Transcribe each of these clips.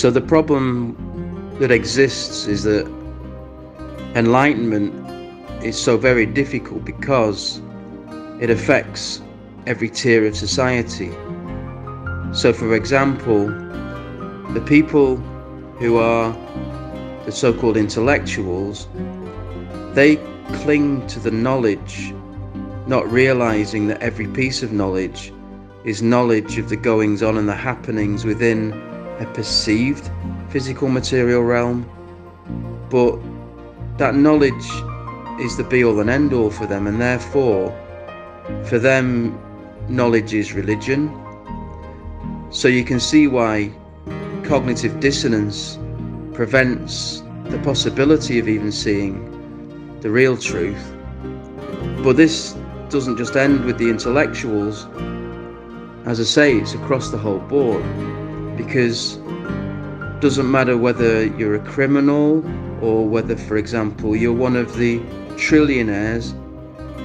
So the problem that exists is that enlightenment is so very difficult because it affects every tier of society. So for example, the people who are the so-called intellectuals, they cling to the knowledge, not realizing that every piece of knowledge is knowledge of the goings on and the happenings within a perceived physical material realm. But that knowledge is the be-all and end-all for them, and therefore for them knowledge is religion. So you can see why cognitive dissonance prevents the possibility of even seeing the real truth. But this doesn't just end with the intellectuals. As I say, it's across the whole board, because it doesn't matter whether you're a criminal or whether, for example, you're one of the trillionaires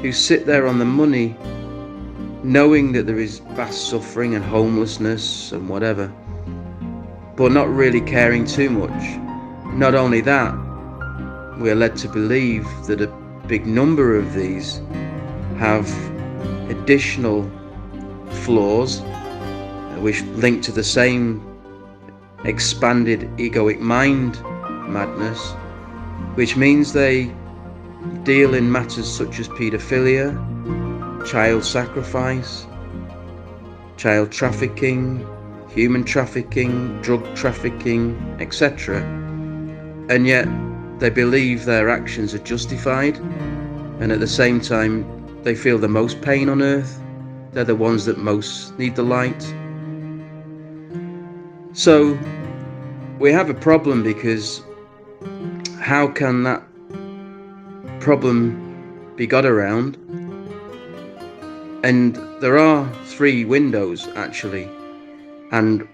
who sit there on the money knowing that there is vast suffering and homelessness and whatever, but not really caring too much. Not only that, we're led to believe that a big number of these have additional flaws which link to the same expanded egoic mind madness, which means they deal in matters such as paedophilia, child sacrifice, child trafficking, human trafficking, drug trafficking, etc. And yet they believe their actions are justified, and at the same time they feel the most pain on earth. They're the ones that most need the light. So we have a problem, because how can that problem be got around? And there are 3 windows actually, and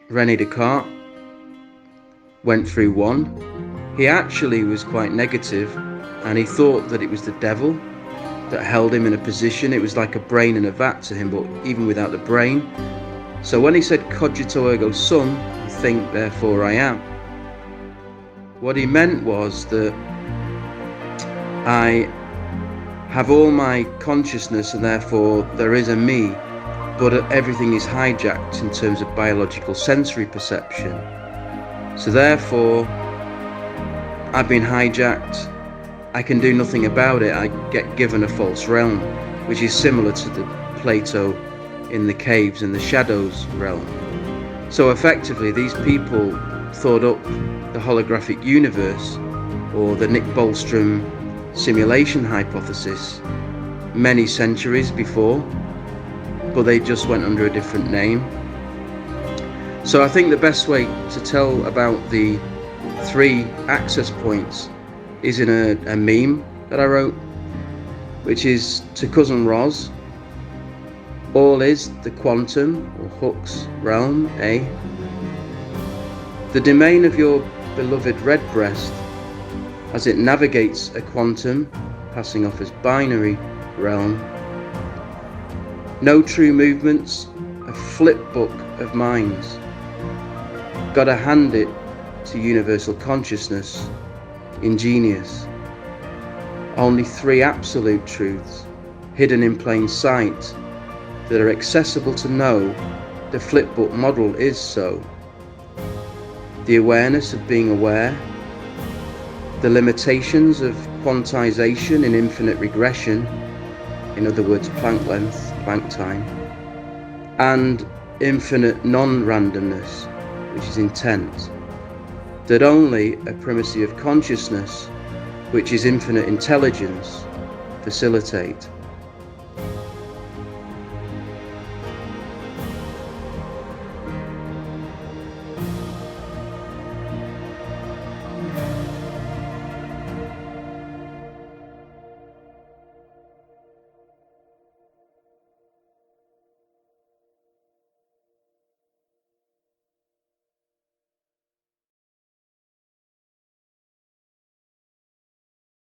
René Descartes went through one. He actually was quite negative, and he thought that it was the devil that held him in a position. It was like a brain in a vat to him, but even without the brain. So when he said cogito ergo sum, think therefore I am, what he meant was that I have all my consciousness and therefore there is a me, but everything is hijacked in terms of biological sensory perception. So therefore I've been hijacked, I can do nothing about it, I get given a false realm, which is similar to the Plato in the caves and the shadows realm. So effectively these people thought up the holographic universe, or the Nick Bostrom simulation hypothesis, many centuries before, but they just went under a different name. So I think the best way to tell about the 3 access points is in a meme that I wrote, which is to Cousin Roz. All is the quantum, or Hooke's realm, eh? The domain of your beloved redbreast, as it navigates a quantum, passing off as binary realm. No true movements, a flip book of minds. Gotta hand it to universal consciousness, ingenious. Only 3 absolute truths, hidden in plain sight, that are accessible to know. The flipbook model is so. The awareness of being aware, the limitations of quantization in infinite regression, in other words Planck length, Planck time, and infinite non-randomness, which is intent, that only a primacy of consciousness, which is infinite intelligence, facilitate.